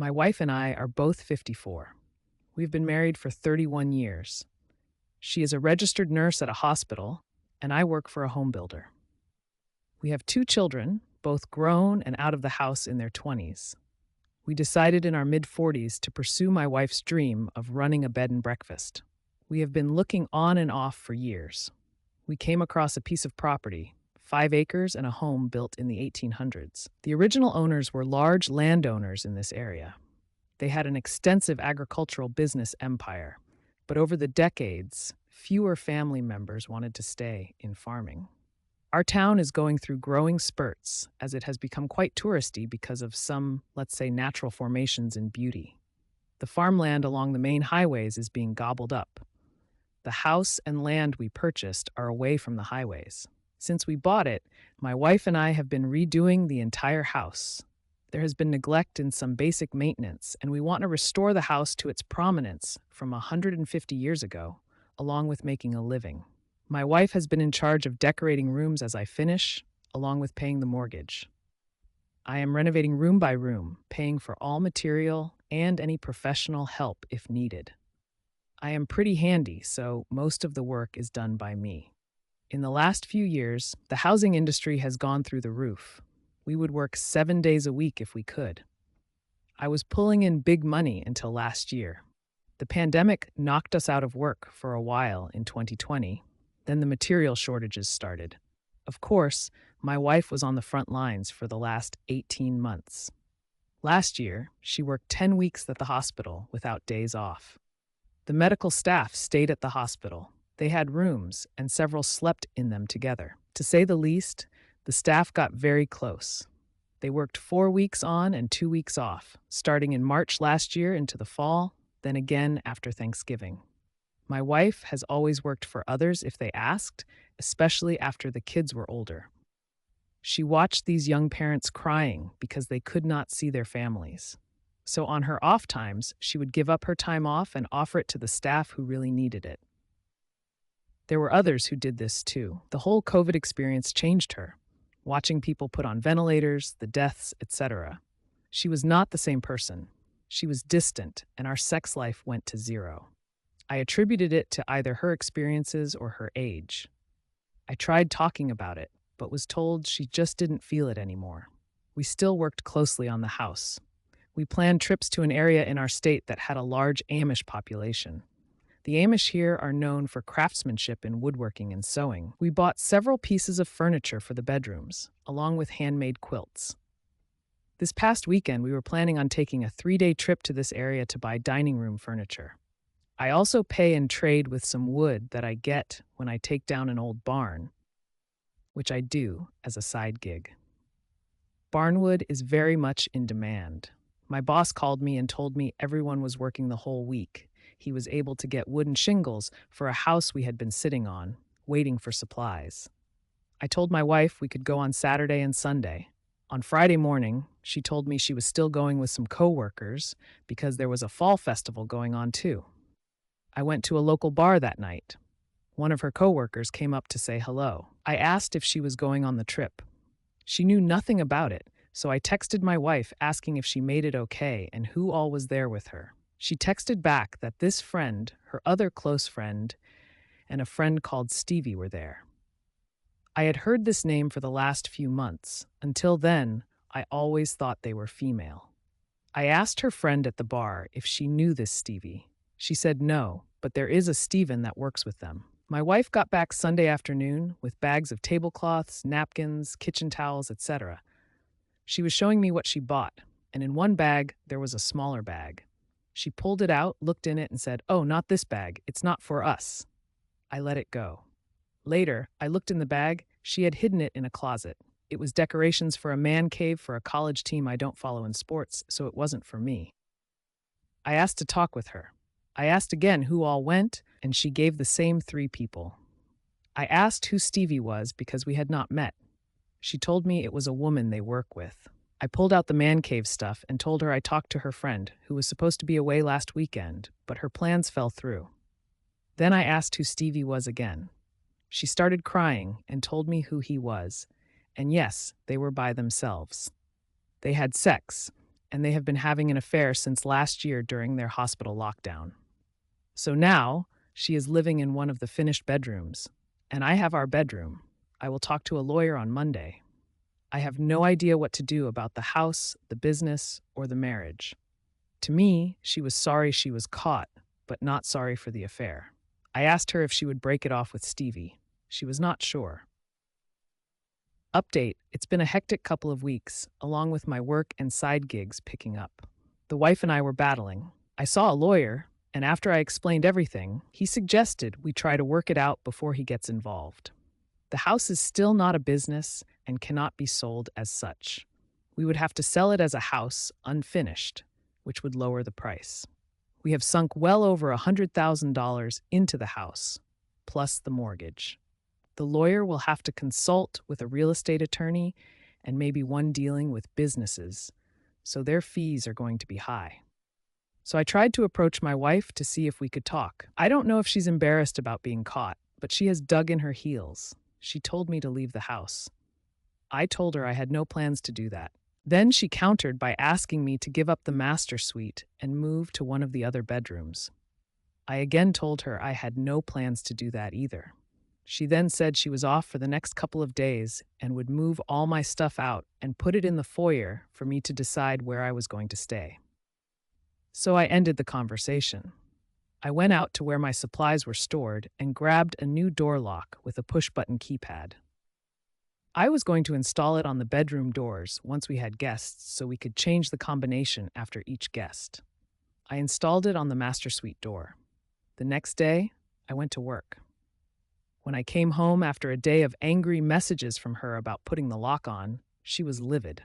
My wife and I are both 54. We've been married for 31 years. She is a registered nurse at a hospital, and I work for a home builder. We have two children, both grown and out of the house in their 20s. We decided in our mid 40s to pursue my wife's dream of running a bed and breakfast. We have been looking on and off for years. We came across a piece of property, 5 acres and a home built in the 1800s. The original owners were large landowners in this area. They had an extensive agricultural business empire, but over the decades, fewer family members wanted to stay in farming. Our town is going through growing spurts as it has become quite touristy because of some, let's say, natural formations in beauty. The farmland along the main highways is being gobbled up. The house and land we purchased are away from the highways. Since we bought it, my wife and I have been redoing the entire house. There has been neglect in some basic maintenance, and we want to restore the house to its prominence from 150 years ago, along with making a living. My wife has been in charge of decorating rooms as I finish, along with paying the mortgage. I am renovating room by room, paying for all material and any professional help if needed. I am pretty handy, so most of the work is done by me. In the last few years, the housing industry has gone through the roof. We would work 7 days a week if we could. I was pulling in big money until last year. The pandemic knocked us out of work for a while in 2020. Then the material shortages started. Of course, my wife was on the front lines for the last 18 months. Last year, she worked 10 weeks at the hospital without days off. The medical staff stayed at the hospital. They had rooms, and several slept in them together. To say the least, the staff got very close. They worked 4 weeks on and 2 weeks off, starting in March last year into the fall, then again after Thanksgiving. My wife has always worked for others if they asked, especially after the kids were older. She watched these young parents crying because they could not see their families. So on her off times, she would give up her time off and offer it to the staff who really needed it. There were others who did this too. The whole COVID experience changed her, watching people put on ventilators, the deaths, etc. She was not the same person. She was distant, and our sex life went to zero. I attributed it to either her experiences or her age. I tried talking about it, but was told she just didn't feel it anymore. We still worked closely on the house. We planned trips to an area in our state that had a large Amish population. The Amish here are known for craftsmanship in woodworking and sewing. We bought several pieces of furniture for the bedrooms, along with handmade quilts. This past weekend, we were planning on taking a 3-day trip to this area to buy dining room furniture. I also pay and trade with some wood that I get when I take down an old barn, which I do as a side gig. Barnwood is very much in demand. My boss called me and told me everyone was working the whole week. He was able to get wooden shingles for a house we had been sitting on, waiting for supplies. I told my wife we could go on Saturday and Sunday. On Friday morning, she told me she was still going with some coworkers because there was a fall festival going on too. I went to a local bar that night. One of her coworkers came up to say hello. I asked if she was going on the trip. She knew nothing about it, so I texted my wife asking if she made it okay and who all was there with her. She texted back that this friend, her other close friend, and a friend called Stevie were there. I had heard this name for the last few months. Until then, I always thought they were female. I asked her friend at the bar if she knew this Stevie. She said no, but there is a Steven that works with them. My wife got back Sunday afternoon with bags of tablecloths, napkins, kitchen towels, etc. She was showing me what she bought, and in one bag there was a smaller bag. She pulled it out, looked in it, and said, "Oh, not this bag. It's not for us." I let it go. Later, I looked in the bag. She had hidden it in a closet. It was decorations for a man cave for a college team I don't follow in sports, so it wasn't for me. I asked to talk with her. I asked again who all went, and she gave the same 3 people. I asked who Stevie was because we had not met. She told me it was a woman they work with. I pulled out the man cave stuff and told her I talked to her friend, who was supposed to be away last weekend, but her plans fell through. Then I asked who Stevie was again. She started crying and told me who he was, and yes, they were by themselves. They had sex, and they have been having an affair since last year during their hospital lockdown. So now, she is living in one of the finished bedrooms, and I have our bedroom. I will talk to a lawyer on Monday. I have no idea what to do about the house, the business, or the marriage. To me, she was sorry she was caught, but not sorry for the affair. I asked her if she would break it off with Stevie. She was not sure. Update: it's been a hectic couple of weeks, along with my work and side gigs picking up. The wife and I were battling. I saw a lawyer, and after I explained everything, he suggested we try to work it out before he gets involved. The house is still not a business and cannot be sold as such. We would have to sell it as a house, unfinished, which would lower the price. We have sunk well over $100,000 into the house, plus the mortgage. The lawyer will have to consult with a real estate attorney and maybe one dealing with businesses, so their fees are going to be high. So I tried to approach my wife to see if we could talk. I don't know if she's embarrassed about being caught, but she has dug in her heels. She told me to leave the house. I told her I had no plans to do that. Then she countered by asking me to give up the master suite and move to one of the other bedrooms. I again told her I had no plans to do that either. She then said she was off for the next couple of days and would move all my stuff out and put it in the foyer for me to decide where I was going to stay. So I ended the conversation. I went out to where my supplies were stored and grabbed a new door lock with a push-button keypad. I was going to install it on the bedroom doors once we had guests so we could change the combination after each guest. I installed it on the master suite door. The next day, I went to work. When I came home after a day of angry messages from her about putting the lock on, she was livid.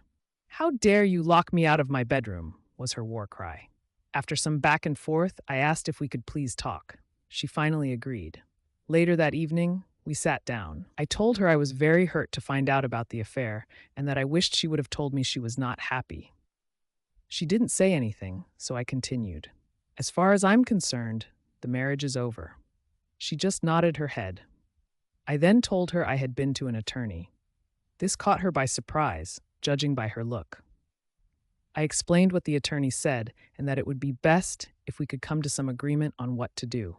"How dare you lock me out of my bedroom?" was her war cry. After some back and forth, I asked if we could please talk. She finally agreed. Later that evening, we sat down. I told her I was very hurt to find out about the affair and that I wished she would have told me she was not happy. She didn't say anything, so I continued. "As far as I'm concerned, the marriage is over." She just nodded her head. I then told her I had been to an attorney. This caught her by surprise, judging by her look. I explained what the attorney said and that it would be best if we could come to some agreement on what to do.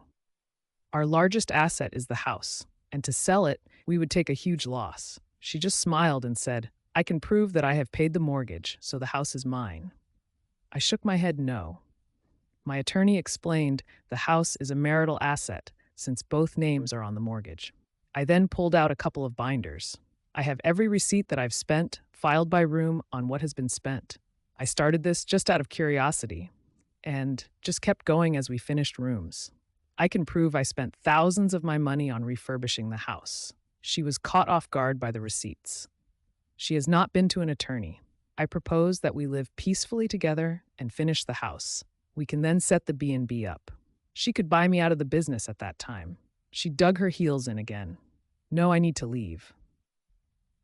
Our largest asset is the house, and to sell it, we would take a huge loss. She just smiled and said, "I can prove that I have paid the mortgage, so the house is mine." I shook my head no. My attorney explained the house is a marital asset since both names are on the mortgage. I then pulled out a couple of binders. I have every receipt that I've spent, filed by room on what has been spent. I started this just out of curiosity, and just kept going as we finished rooms. I can prove I spent thousands of my money on refurbishing the house. She was caught off guard by the receipts. She has not been to an attorney. I propose that we live peacefully together and finish the house. We can then set the B&B up. She could buy me out of the business at that time. She dug her heels in again. "No, I need to leave."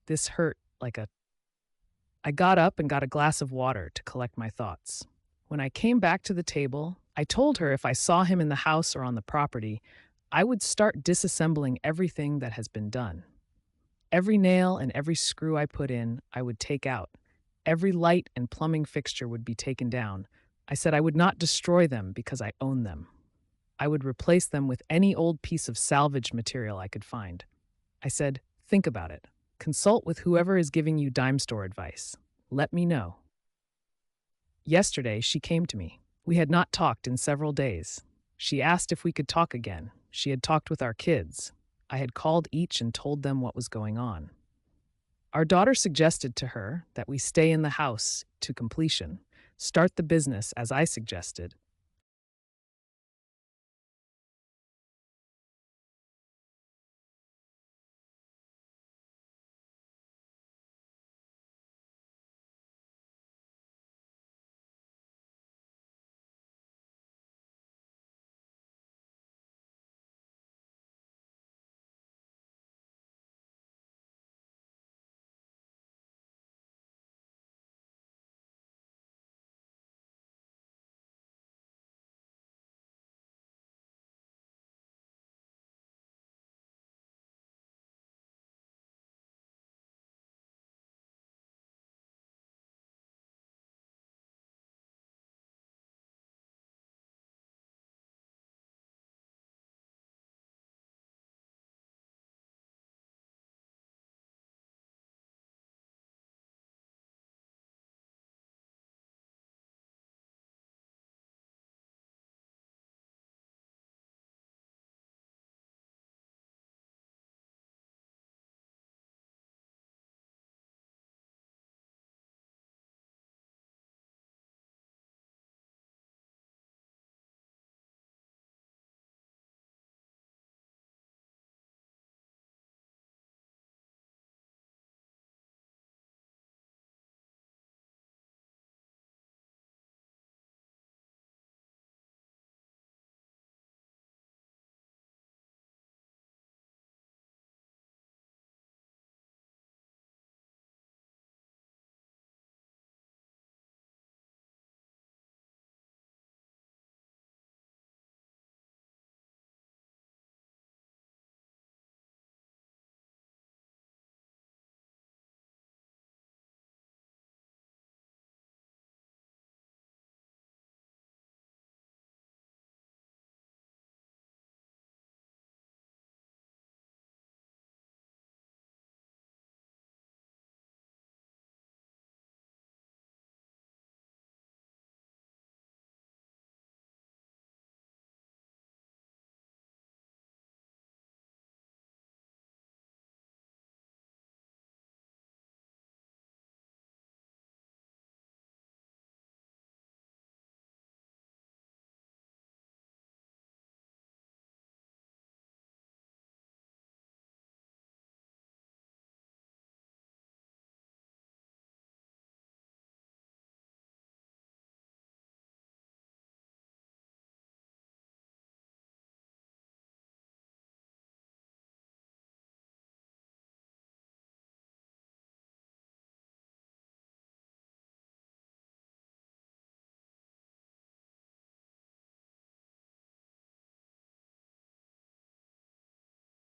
This hurt like a... I got up and got a glass of water to collect my thoughts. When I came back to the table, I told her if I saw him in the house or on the property, I would start disassembling everything that has been done. Every nail and every screw I put in, I would take out. Every light and plumbing fixture would be taken down. I said I would not destroy them because I own them. I would replace them with any old piece of salvage material I could find. I said, "Think about it. Consult with whoever is giving you dime store advice. Let me know." Yesterday, she came to me. We had not talked in several days. She asked if we could talk again. She had talked with our kids. I had called each and told them what was going on. Our daughter suggested to her that we stay in the house to completion, start the business as I suggested,